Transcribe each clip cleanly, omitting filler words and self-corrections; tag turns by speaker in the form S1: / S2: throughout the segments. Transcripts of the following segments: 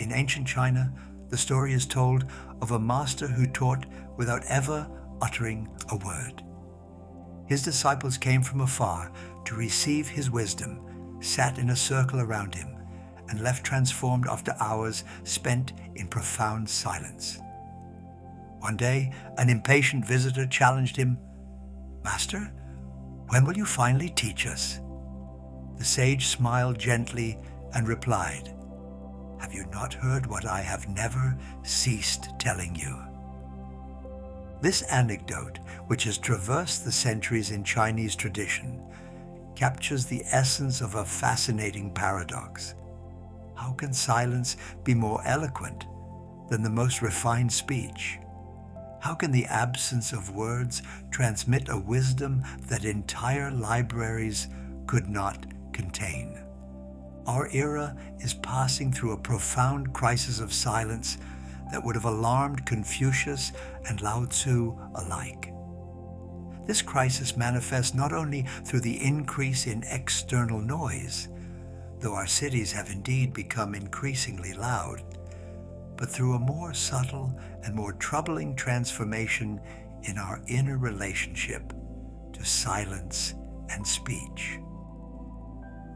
S1: In ancient China, the story is told of a master who taught without ever uttering a word. His disciples came from afar to receive his wisdom, sat in a circle around him, and left transformed after hours spent in profound silence. One day, an impatient visitor challenged him, "Master, when will you finally teach us?" The sage smiled gently and replied, "Have you not heard what I have never ceased telling you?" This anecdote, which has traversed the centuries in Chinese tradition, captures the essence of a fascinating paradox. How can silence be more eloquent than the most refined speech? How can the absence of words transmit a wisdom that entire libraries could not contain? Our era is passing through a profound crisis of silence that would have alarmed Confucius and Lao Tzu alike. This crisis manifests not only through the increase in external noise, though our cities have indeed become increasingly loud, but through a more subtle and more troubling transformation in our inner relationship to silence and speech.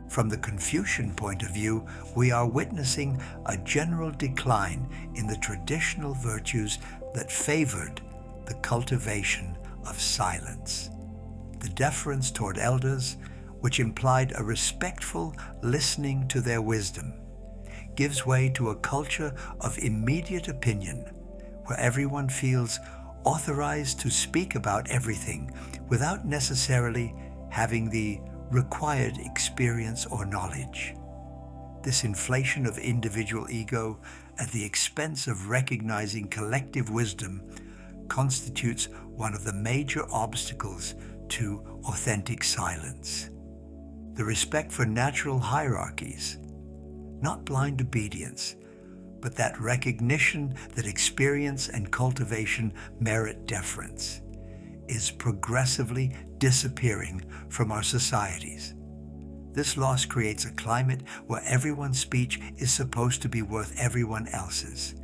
S1: From the Confucian point of view, we are witnessing a general decline in the traditional virtues that favored the cultivation of silence. The deference toward elders, which implied a respectful listening to their wisdom, gives way to a culture of immediate opinion, where everyone feels authorized to speak about everything without necessarily having the required experience or knowledge. This inflation of individual ego at the expense of recognizing collective wisdom constitutes one of the major obstacles to authentic silence. The respect for natural hierarchies, not blind obedience, but that recognition that experience and cultivation merit deference, is progressively disappearing from our societies. This loss creates a climate where everyone's speech is supposed to be worth everyone else's,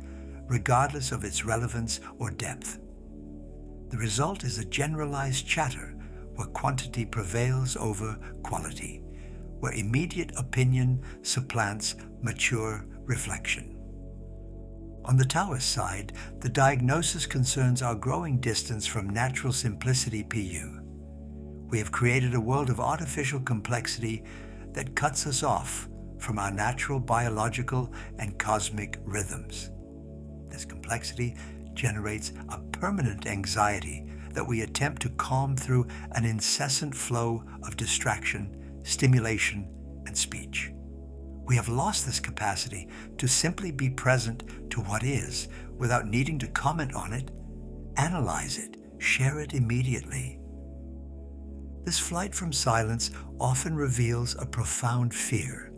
S1: regardless of its relevance or depth. The result is a generalized chatter where quantity prevails over quality, where immediate opinion supplants mature reflection. On the Taoist side, the diagnosis concerns our growing distance from natural simplicity PU. We have created a world of artificial complexity that cuts us off from our natural biological and cosmic rhythms. This complexity generates a permanent anxiety that we attempt to calm through an incessant flow of distraction, stimulation, and speech. We have lost this capacity to simply be present to what is without needing to comment on it, analyze it, share it immediately. This flight from silence often reveals a profound fear,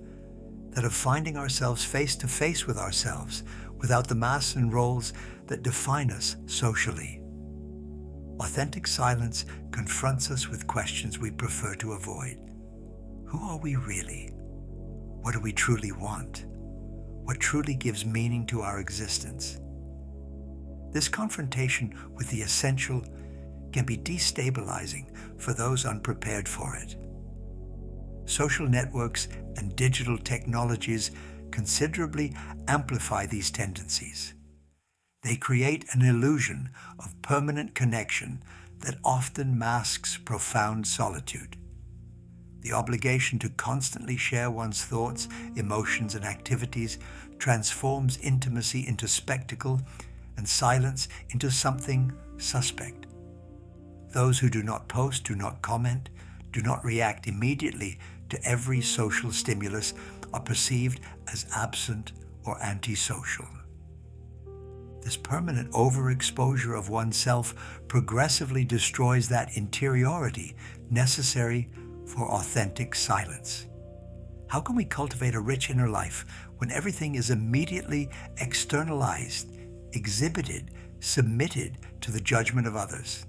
S1: that of finding ourselves face to face with ourselves without the masks and roles that define us socially. Authentic silence confronts us with questions we prefer to avoid. Who are we really? What do we truly want? What truly gives meaning to our existence? This confrontation with the essential can be destabilizing for those unprepared for it. Social networks and digital technologies considerably amplify these tendencies. They create an illusion of permanent connection that often masks profound solitude. The obligation to constantly share one's thoughts, emotions, and activities transforms intimacy into spectacle and silence into something suspect. Those who do not post, do not comment, do not react immediately to every social stimulus are perceived as absent or antisocial. This permanent overexposure of oneself progressively destroys that interiority necessary for authentic silence. How can we cultivate a rich inner life when everything is immediately externalized, exhibited, submitted to the judgment of others?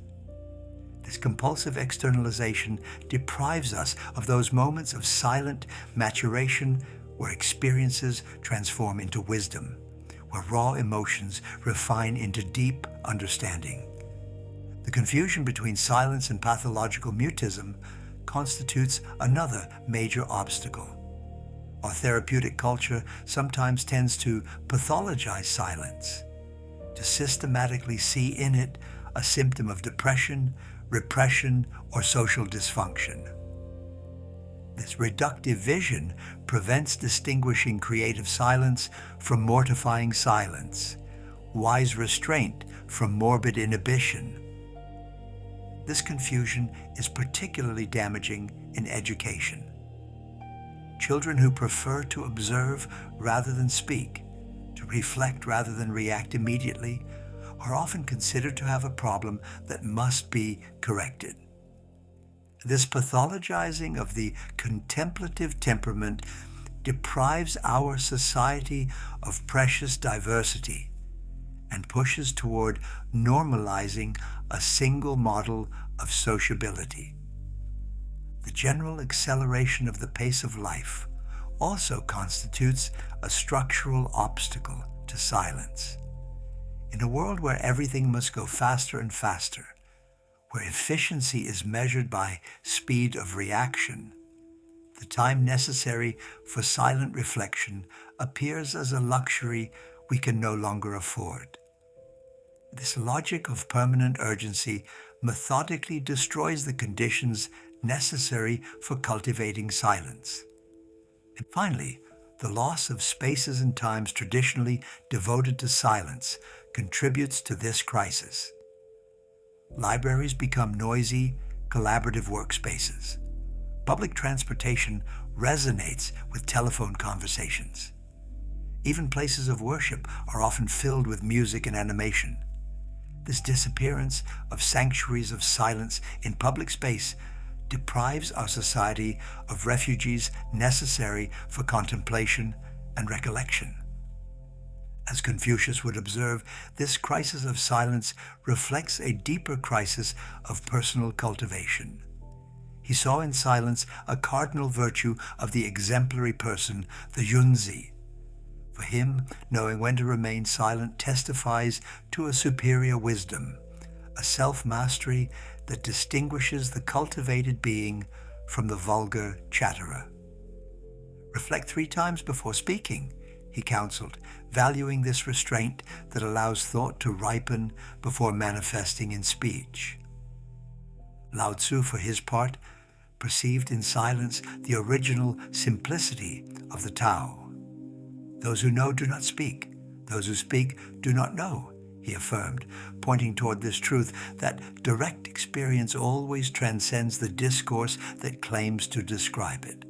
S1: This compulsive externalization deprives us of those moments of silent maturation where experiences transform into wisdom, where raw emotions refine into deep understanding. The confusion between silence and pathological mutism constitutes another major obstacle. Our therapeutic culture sometimes tends to pathologize silence, to systematically see in it a symptom of depression, repression, or social dysfunction. This reductive vision prevents distinguishing creative silence from mortifying silence, wise restraint from morbid inhibition. This confusion is particularly damaging in education. Children who prefer to observe rather than speak, to reflect rather than react immediately, are often considered to have a problem that must be corrected. This pathologizing of the contemplative temperament deprives our society of precious diversity and pushes toward normalizing a single model of sociability. The general acceleration of the pace of life also constitutes a structural obstacle to silence. In a world where everything must go faster and faster, where efficiency is measured by speed of reaction, the time necessary for silent reflection appears as a luxury we can no longer afford. This logic of permanent urgency methodically destroys the conditions necessary for cultivating silence. And finally, the loss of spaces and times traditionally devoted to silence contributes to this crisis. Libraries become noisy, collaborative workspaces. Public transportation resonates with telephone conversations. Even places of worship are often filled with music and animation. This disappearance of sanctuaries of silence in public space deprives our society of refuges necessary for contemplation and recollection. As Confucius would observe, this crisis of silence reflects a deeper crisis of personal cultivation. He saw in silence a cardinal virtue of the exemplary person, the Yunzi. For him, knowing when to remain silent testifies to a superior wisdom, a self-mastery that distinguishes the cultivated being from the vulgar chatterer. Reflect 3 times before speaking, he counseled, valuing this restraint that allows thought to ripen before manifesting in speech. Lao Tzu, for his part, perceived in silence the original simplicity of the Tao. Those who know do not speak. Those who speak do not know, he affirmed, pointing toward this truth that direct experience always transcends the discourse that claims to describe it.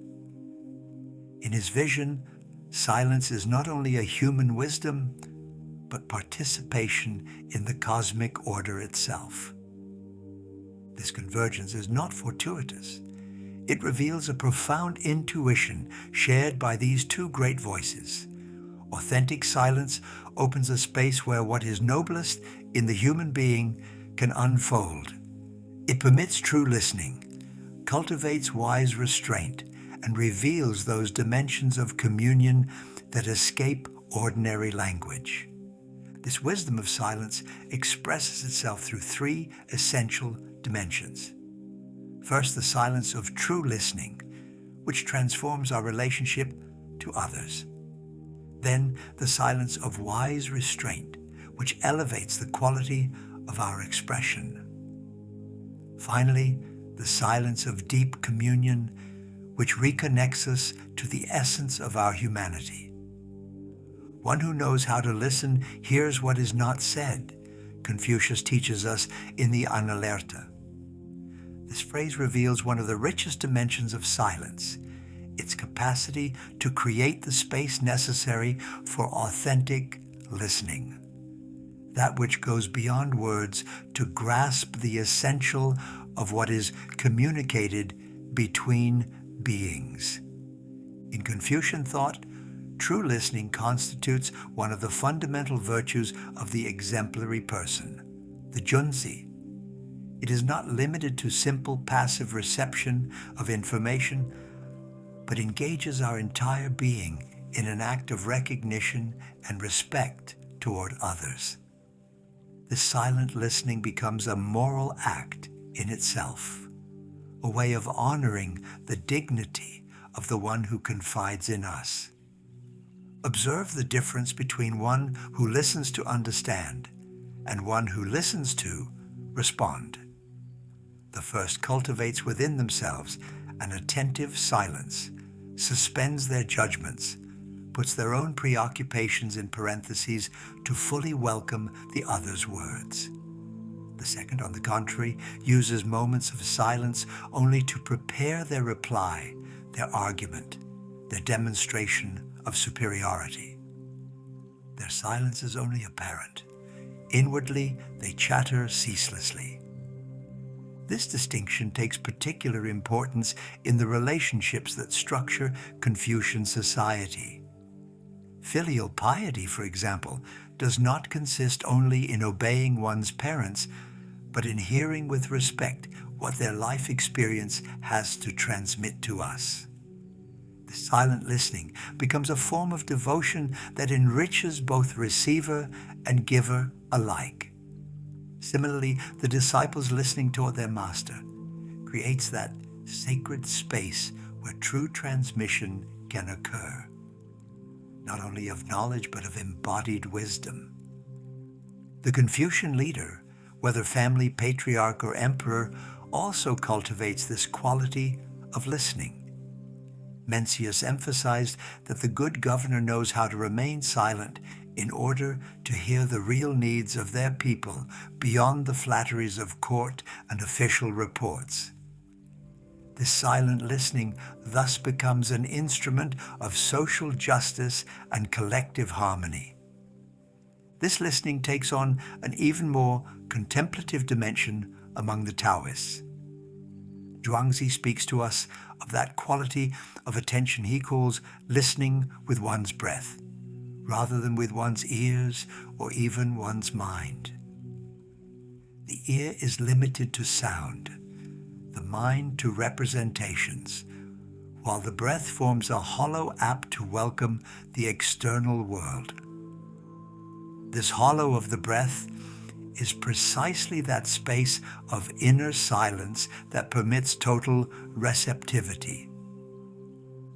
S1: In his vision, silence is not only a human wisdom, but participation in the cosmic order itself. This convergence is not fortuitous. It reveals a profound intuition shared by these 2 great voices. Authentic silence opens a space where what is noblest in the human being can unfold. It permits true listening, cultivates wise restraint, and reveals those dimensions of communion that escape ordinary language. This wisdom of silence expresses itself through 3 essential dimensions. First, the silence of true listening, which transforms our relationship to others. Then, the silence of wise restraint, which elevates the quality of our expression. Finally, the silence of deep communion, which reconnects us to the essence of our humanity. One who knows how to listen hears what is not said, Confucius teaches us in the Analerta. This phrase reveals one of the richest dimensions of silence, its capacity to create the space necessary for authentic listening, that which goes beyond words to grasp the essential of what is communicated between beings. In Confucian thought, true listening constitutes one of the fundamental virtues of the exemplary person, the Junzi. It is not limited to simple passive reception of information, but engages our entire being in an act of recognition and respect toward others. This silent listening becomes a moral act in itself, a way of honoring the dignity of the one who confides in us. Observe the difference between one who listens to understand and one who listens to respond. The first cultivates within themselves an attentive silence, suspends their judgments, puts their own preoccupations in parentheses to fully welcome the other's words. The second, on the contrary, uses moments of silence only to prepare their reply, their argument, their demonstration of superiority. Their silence is only apparent. Inwardly, they chatter ceaselessly. This distinction takes particular importance in the relationships that structure Confucian society. Filial piety, for example, does not consist only in obeying one's parents, but in hearing with respect what their life experience has to transmit to us. The silent listening becomes a form of devotion that enriches both receiver and giver alike. Similarly, the disciples listening toward their master creates that sacred space where true transmission can occur, not only of knowledge but of embodied wisdom. The Confucian leader, whether family patriarch or emperor, also cultivates this quality of listening. Mencius emphasized that the good governor knows how to remain silent in order to hear the real needs of their people beyond the flatteries of court and official reports. This silent listening thus becomes an instrument of social justice and collective harmony. This listening takes on an even more contemplative dimension among the Taoists. Zhuangzi speaks to us of that quality of attention he calls listening with one's breath, rather than with one's ears or even one's mind. The ear is limited to sound, the mind to representations, while the breath forms a hollow app to welcome the external world. This hollow of the breath is precisely that space of inner silence that permits total receptivity.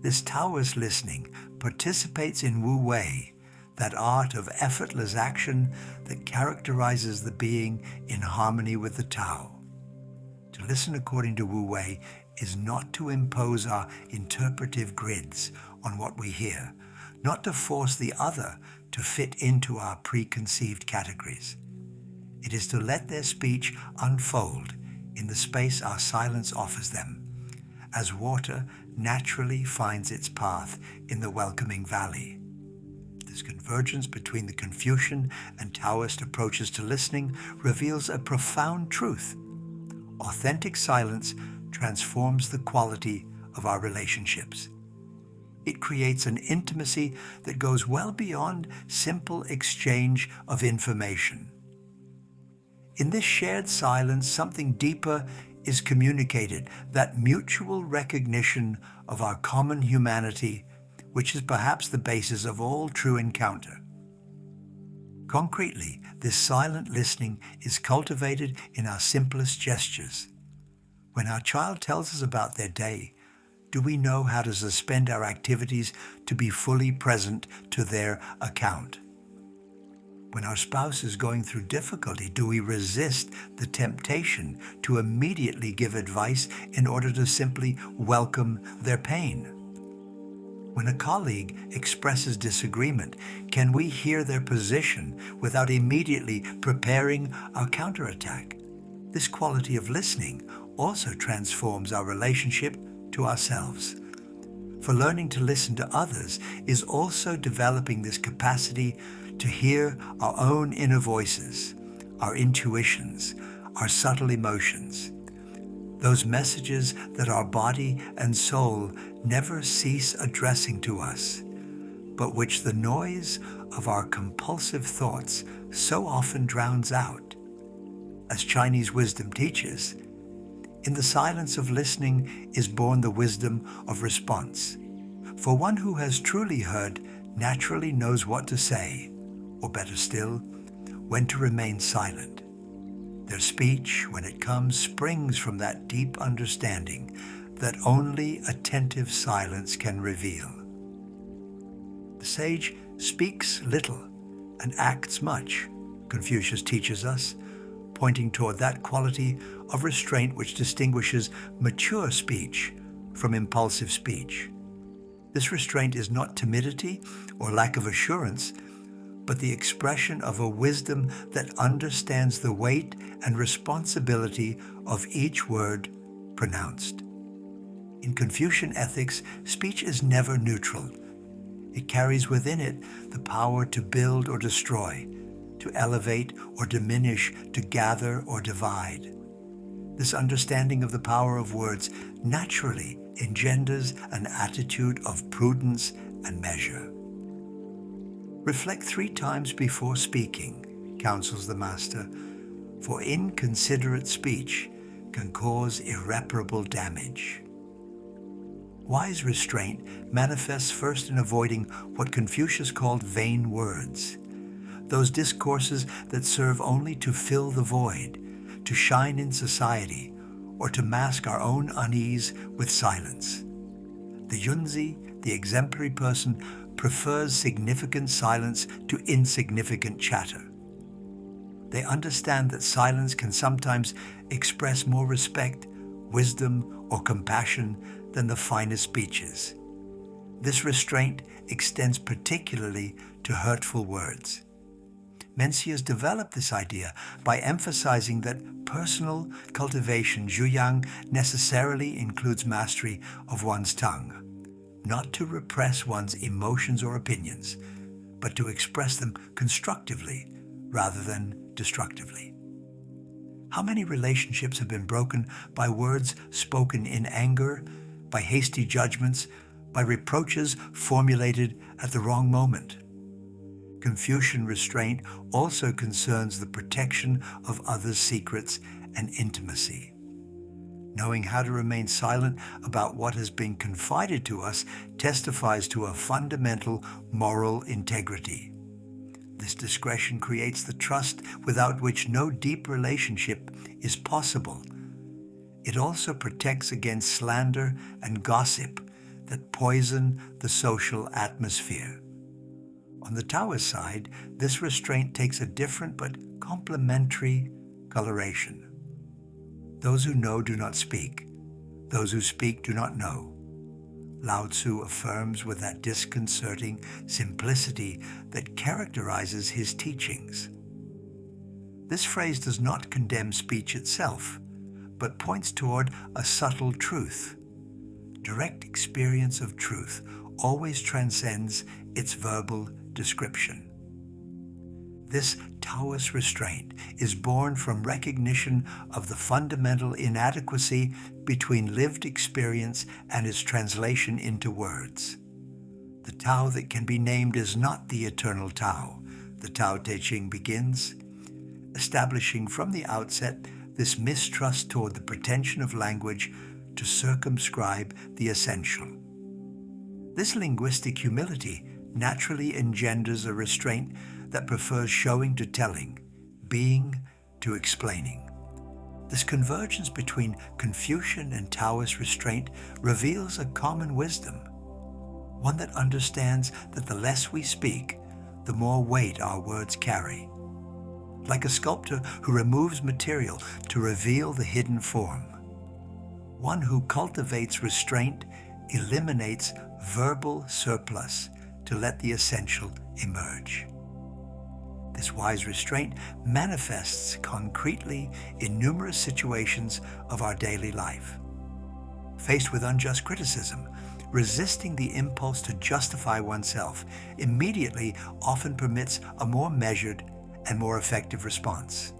S1: This Taoist listening participates in Wu Wei, that art of effortless action that characterizes the being in harmony with the Tao. To listen according to Wu Wei is not to impose our interpretive grids on what we hear, not to force the other to fit into our preconceived categories. It is to let their speech unfold in the space our silence offers them, as water naturally finds its path in the welcoming valley. This convergence between the Confucian and Taoist approaches to listening reveals a profound truth. Authentic silence transforms the quality of our relationships. It creates an intimacy that goes well beyond simple exchange of information. In this shared silence, something deeper is communicated, that mutual recognition of our common humanity, which is perhaps the basis of all true encounter. Concretely, this silent listening is cultivated in our simplest gestures. When our child tells us about their day, do we know how to suspend our activities to be fully present to their account? When our spouse is going through difficulty, do we resist the temptation to immediately give advice in order to simply welcome their pain? When a colleague expresses disagreement, can we hear their position without immediately preparing our counterattack? This quality of listening also transforms our relationship to ourselves. For learning to listen to others is also developing this capacity to hear our own inner voices, our intuitions, our subtle emotions, those messages that our body and soul never cease addressing to us, but which the noise of our compulsive thoughts so often drowns out. As Chinese wisdom teaches, in the silence of listening is born the wisdom of response. For one who has truly heard naturally knows what to say, or better still, when to remain silent. Their speech, when it comes, springs from that deep understanding that only attentive silence can reveal. The sage speaks little and acts much, Confucius teaches us, pointing toward that quality of restraint which distinguishes mature speech from impulsive speech. This restraint is not timidity or lack of assurance, but the expression of a wisdom that understands the weight and responsibility of each word pronounced. In Confucian ethics, speech is never neutral. It carries within it the power to build or destroy, to elevate or diminish, to gather or divide. This understanding of the power of words naturally engenders an attitude of prudence and measure. Reflect 3 times before speaking, counsels the Master, for inconsiderate speech can cause irreparable damage. Wise restraint manifests first in avoiding what Confucius called vain words, those discourses that serve only to fill the void, to shine in society, or to mask our own unease with silence. The Yunzi, the exemplary person, prefers significant silence to insignificant chatter. They understand that silence can sometimes express more respect, wisdom, or compassion than the finest speeches. This restraint extends particularly to hurtful words. Mencius developed this idea by emphasizing that personal cultivation, zhuyang, necessarily includes mastery of one's tongue, not to repress one's emotions or opinions, but to express them constructively rather than destructively. How many relationships have been broken by words spoken in anger, by hasty judgments, by reproaches formulated at the wrong moment? Confucian restraint also concerns the protection of others' secrets and intimacy. Knowing how to remain silent about what has been confided to us testifies to a fundamental moral integrity. This discretion creates the trust without which no deep relationship is possible. It also protects against slander and gossip that poison the social atmosphere. On the Taoist side, this restraint takes a different but complementary coloration. Those who know do not speak. Those who speak do not know. Lao Tzu affirms with that disconcerting simplicity that characterizes his teachings. This phrase does not condemn speech itself, but points toward a subtle truth. Direct experience of truth always transcends its verbal description. This Taoist restraint is born from recognition of the fundamental inadequacy between lived experience and its translation into words. The Tao that can be named is not the eternal Tao. The Tao Te Ching begins, establishing from the outset this mistrust toward the pretension of language to circumscribe the essential. This linguistic humility naturally engenders a restraint that prefers showing to telling, being to explaining. This convergence between Confucian and Taoist restraint reveals a common wisdom, one that understands that the less we speak, the more weight our words carry. Like a sculptor who removes material to reveal the hidden form, one who cultivates restraint eliminates verbal surplus to let the essential emerge. This wise restraint manifests concretely in numerous situations of our daily life. Faced with unjust criticism, resisting the impulse to justify oneself immediately often permits a more measured and more effective response.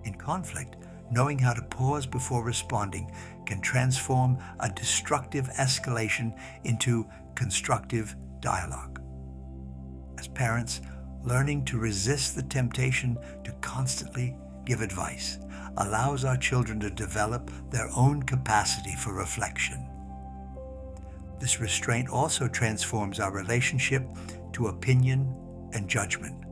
S1: In conflict, knowing how to pause before responding can transform a destructive escalation into constructive dialogue. As parents, learning to resist the temptation to constantly give advice allows our children to develop their own capacity for reflection. This restraint also transforms our relationship to opinion and judgment.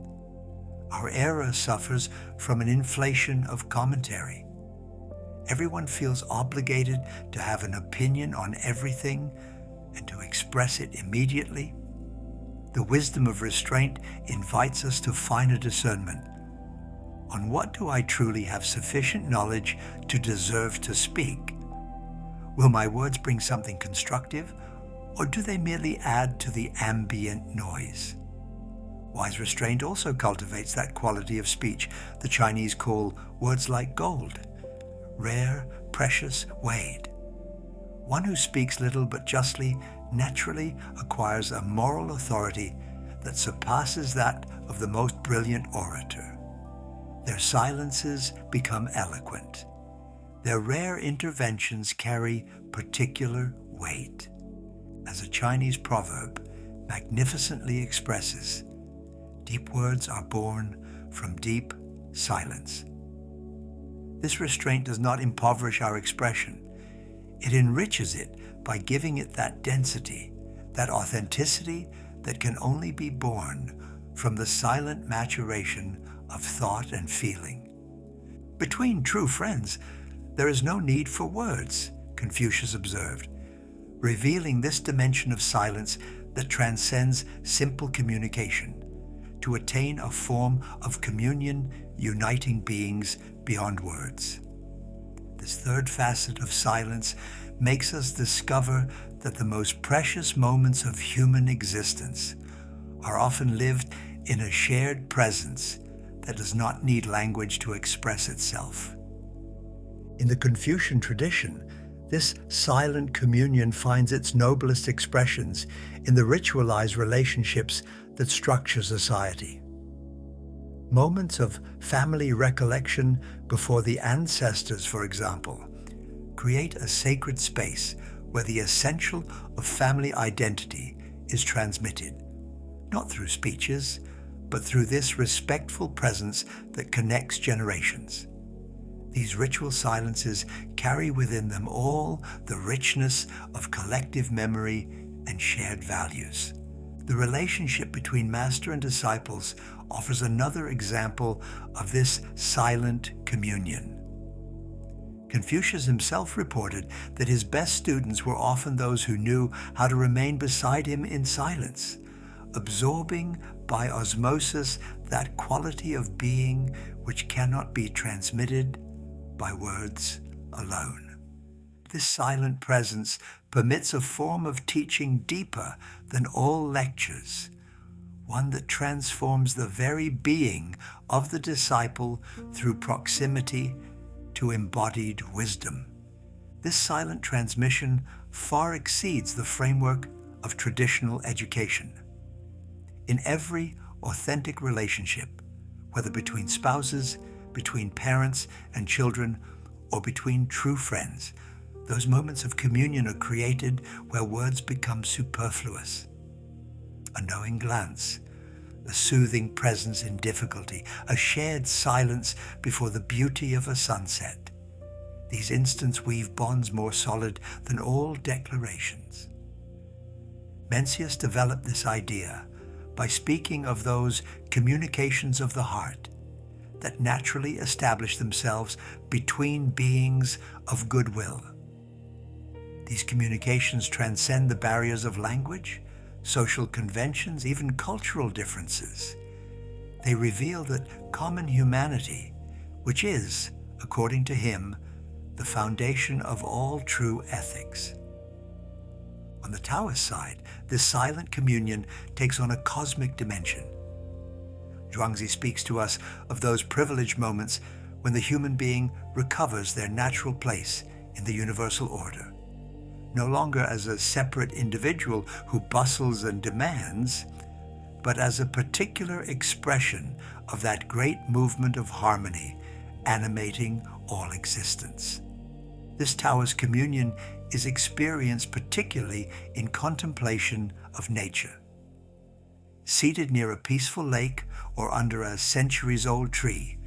S1: Our era suffers from an inflation of commentary. Everyone feels obligated to have an opinion on everything and to express it immediately. The wisdom of restraint invites us to finer discernment. On what do I truly have sufficient knowledge to deserve to speak? Will my words bring something constructive, or do they merely add to the ambient noise? Wise restraint also cultivates that quality of speech the Chinese call words like gold, rare, precious, weighed. One who speaks little but justly naturally acquires a moral authority that surpasses that of the most brilliant orator. Their silences become eloquent. Their rare interventions carry particular weight. As a Chinese proverb magnificently expresses, deep words are born from deep silence. This restraint does not impoverish our expression. It enriches it by giving it that density, that authenticity that can only be born from the silent maturation of thought and feeling. Between true friends, there is no need for words, Confucius observed, revealing this dimension of silence that transcends simple communication to attain a form of communion uniting beings beyond words. This third facet of silence makes us discover that the most precious moments of human existence are often lived in a shared presence that does not need language to express itself. In the Confucian tradition, this silent communion finds its noblest expressions in the ritualized relationships that structure society. Moments of family recollection before the ancestors, for example, create a sacred space where the essential of family identity is transmitted, not through speeches, but through this respectful presence that connects generations. These ritual silences carry within them all the richness of collective memory and shared values. The relationship between master and disciples offers another example of this silent communion. Confucius himself reported that his best students were often those who knew how to remain beside him in silence, absorbing by osmosis that quality of being which cannot be transmitted by words alone. This silent presence permits a form of teaching deeper than all lectures, one that transforms the very being of the disciple through proximity to embodied wisdom. This silent transmission far exceeds the framework of traditional education. In every authentic relationship, whether between spouses, between parents and children, or between true friends, those moments of communion are created where words become superfluous. A knowing glance, a soothing presence in difficulty, a shared silence before the beauty of a sunset. These instants weave bonds more solid than all declarations. Mencius developed this idea by speaking of those communications of the heart that naturally establish themselves between beings of goodwill. These communications transcend the barriers of language, social conventions, even cultural differences. They reveal that common humanity, which is, according to him, the foundation of all true ethics. On the Taoist side, this silent communion takes on a cosmic dimension. Zhuangzi speaks to us of those privileged moments when the human being recovers their natural place in the universal order, no longer as a separate individual who bustles and demands, but as a particular expression of that great movement of harmony animating all existence. This Taoist communion is experienced particularly in contemplation of nature. Seated near a peaceful lake or under a centuries-old tree,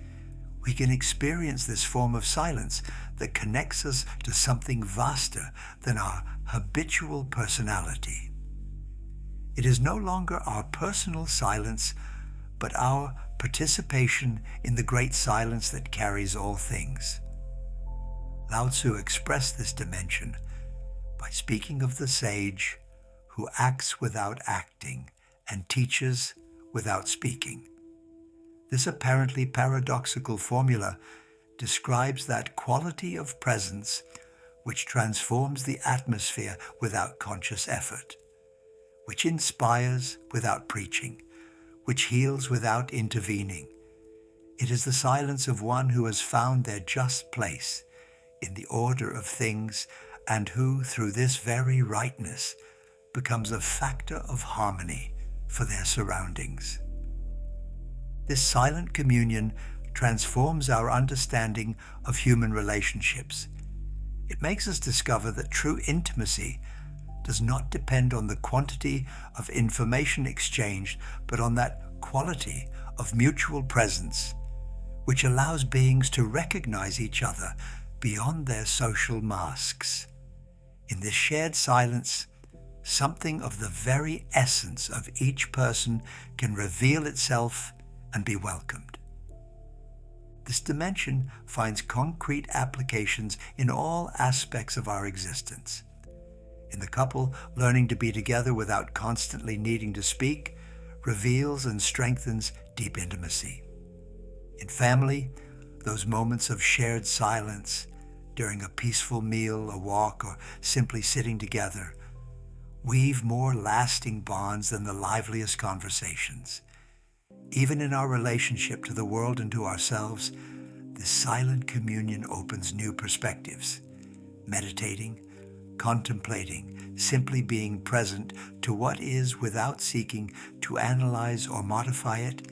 S1: we can experience this form of silence that connects us to something vaster than our habitual personality. It is no longer our personal silence, but our participation in the great silence that carries all things. Lao Tzu expressed this dimension by speaking of the sage who acts without acting and teaches without speaking. This apparently paradoxical formula describes that quality of presence which transforms the atmosphere without conscious effort, which inspires without preaching, which heals without intervening. It is the silence of one who has found their just place in the order of things and who, through this very rightness, becomes a factor of harmony for their surroundings. This silent communion transforms our understanding of human relationships. It makes us discover that true intimacy does not depend on the quantity of information exchanged, but on that quality of mutual presence, which allows beings to recognize each other beyond their social masks. In this shared silence, something of the very essence of each person can reveal itself and be welcomed. This dimension finds concrete applications in all aspects of our existence. In the couple, learning to be together without constantly needing to speak reveals and strengthens deep intimacy. In family, those moments of shared silence during a peaceful meal, a walk, or simply sitting together weave more lasting bonds than the liveliest conversations. Even in our relationship to the world and to ourselves, this silent communion opens new perspectives. Meditating, contemplating, simply being present to what is without seeking to analyze or modify it,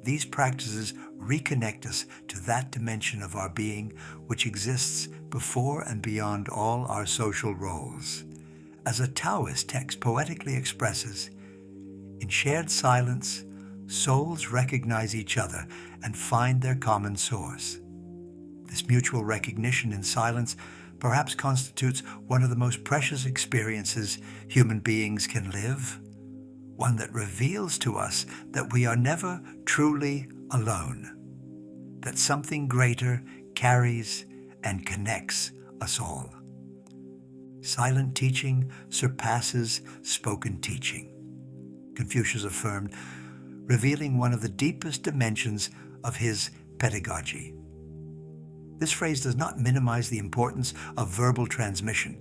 S1: these practices reconnect us to that dimension of our being which exists before and beyond all our social roles. As a Taoist text poetically expresses, in shared silence, souls recognize each other and find their common source. This mutual recognition in silence perhaps constitutes one of the most precious experiences human beings can live, one that reveals to us that we are never truly alone, that something greater carries and connects us all. Silent teaching surpasses spoken teaching, Confucius affirmed, revealing one of the deepest dimensions of his pedagogy. This phrase does not minimize the importance of verbal transmission,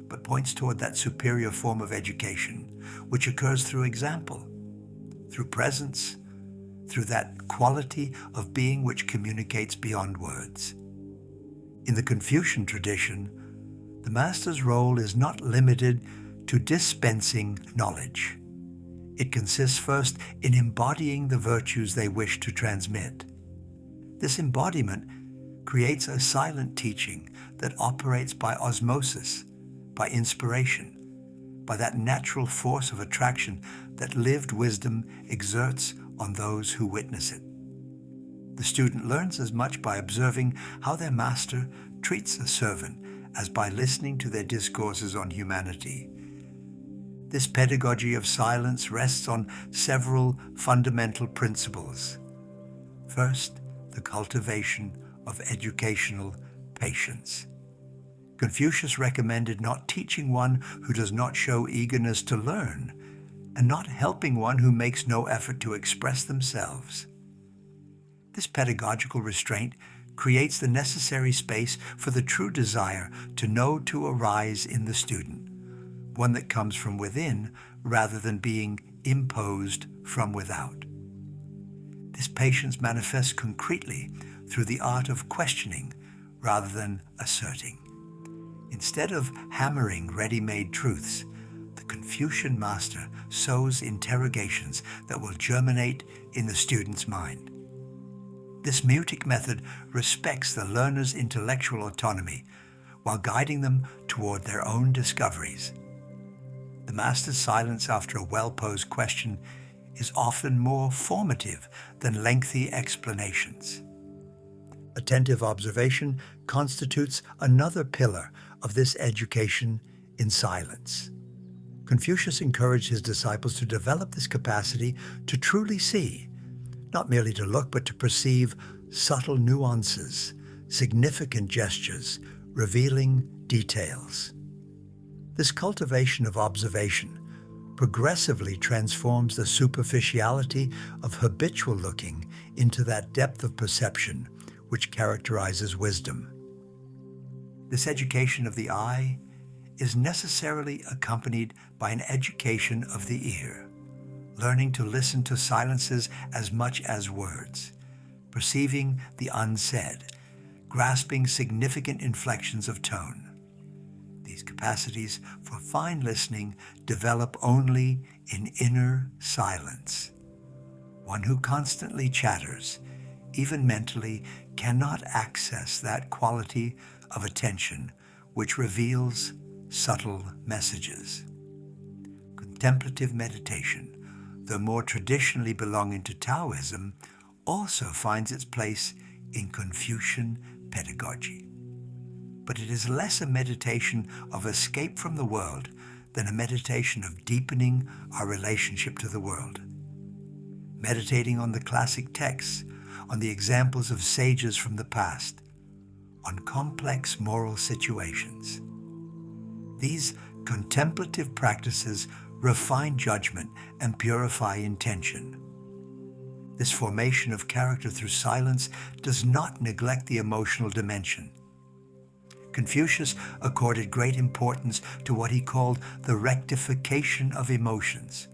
S1: but points toward that superior form of education, which occurs through example, through presence, through that quality of being which communicates beyond words. In the Confucian tradition, the master's role is not limited to dispensing knowledge. It consists first in embodying the virtues they wish to transmit. This embodiment creates a silent teaching that operates by osmosis, by inspiration, by that natural force of attraction that lived wisdom exerts on those who witness it. The student learns as much by observing how their master treats a servant as by listening to their discourses on humanity. This pedagogy of silence rests on several fundamental principles. First, the cultivation of educational patience. Confucius recommended not teaching one who does not show eagerness to learn, and not helping one who makes no effort to express themselves. This pedagogical restraint creates the necessary space for the true desire to know to arise in the student, one that comes from within rather than being imposed from without. This patience manifests concretely through the art of questioning rather than asserting. Instead of hammering ready-made truths, the Confucian master sows interrogations that will germinate in the student's mind. This mutic method respects the learner's intellectual autonomy while guiding them toward their own discoveries. The master's silence after a well-posed question is often more formative than lengthy explanations. Attentive observation constitutes another pillar of this education in silence. Confucius encouraged his disciples to develop this capacity to truly see, not merely to look, but to perceive subtle nuances, significant gestures, revealing details. This cultivation of observation progressively transforms the superficiality of habitual looking into that depth of perception which characterizes wisdom. This education of the eye is necessarily accompanied by an education of the ear, learning to listen to silences as much as words, perceiving the unsaid, grasping significant inflections of tone. These capacities for fine listening develop only in inner silence. One who constantly chatters, even mentally, cannot access that quality of attention which reveals subtle messages. Contemplative meditation, though more traditionally belonging to Taoism, also finds its place in Confucian pedagogy. But it is less a meditation of escape from the world than a meditation of deepening our relationship to the world. Meditating on the classic texts, on the examples of sages from the past, on complex moral situations. These contemplative practices refine judgment and purify intention. This formation of character through silence does not neglect the emotional dimension. Confucius accorded great importance to what he called the rectification of emotions,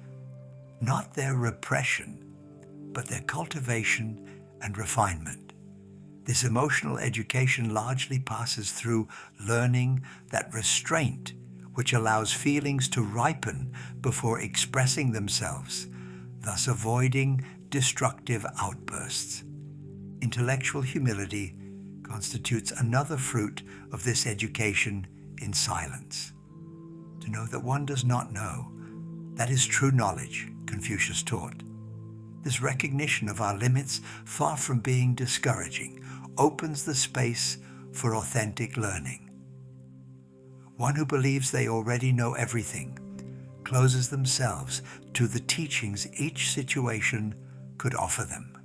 S1: not their repression, but their cultivation and refinement. This emotional education largely passes through learning that restraint, which allows feelings to ripen before expressing themselves, thus avoiding destructive outbursts. Intellectual humility constitutes another fruit of this education in silence. To know that one does not know, that is true knowledge, Confucius taught. This recognition of our limits, far from being discouraging, opens the space for authentic learning. One who believes they already know everything closes themselves to the teachings each situation could offer them.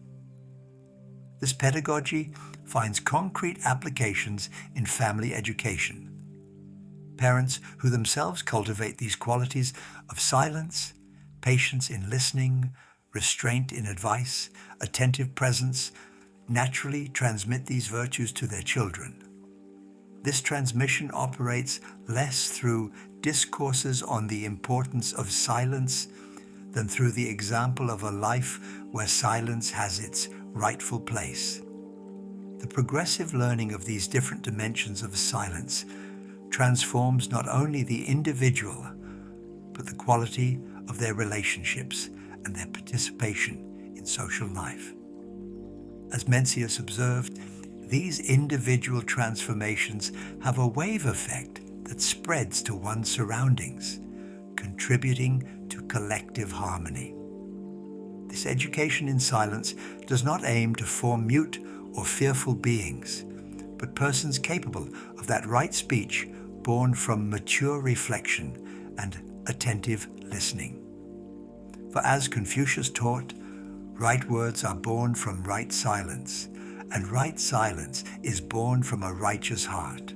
S1: This pedagogy finds concrete applications in family education. Parents who themselves cultivate these qualities of silence, patience in listening, restraint in advice, attentive presence, naturally transmit these virtues to their children. This transmission operates less through discourses on the importance of silence than through the example of a life where silence has its rightful place. The progressive learning of these different dimensions of silence transforms not only the individual, but the quality of their relationships and their participation in social life. As Mencius observed, these individual transformations have a wave effect that spreads to one's surroundings, contributing to collective harmony. This education in silence does not aim to form mute or fearful beings, but persons capable of that right speech born from mature reflection and attentive listening. For as Confucius taught, right words are born from right silence, and right silence is born from a righteous heart.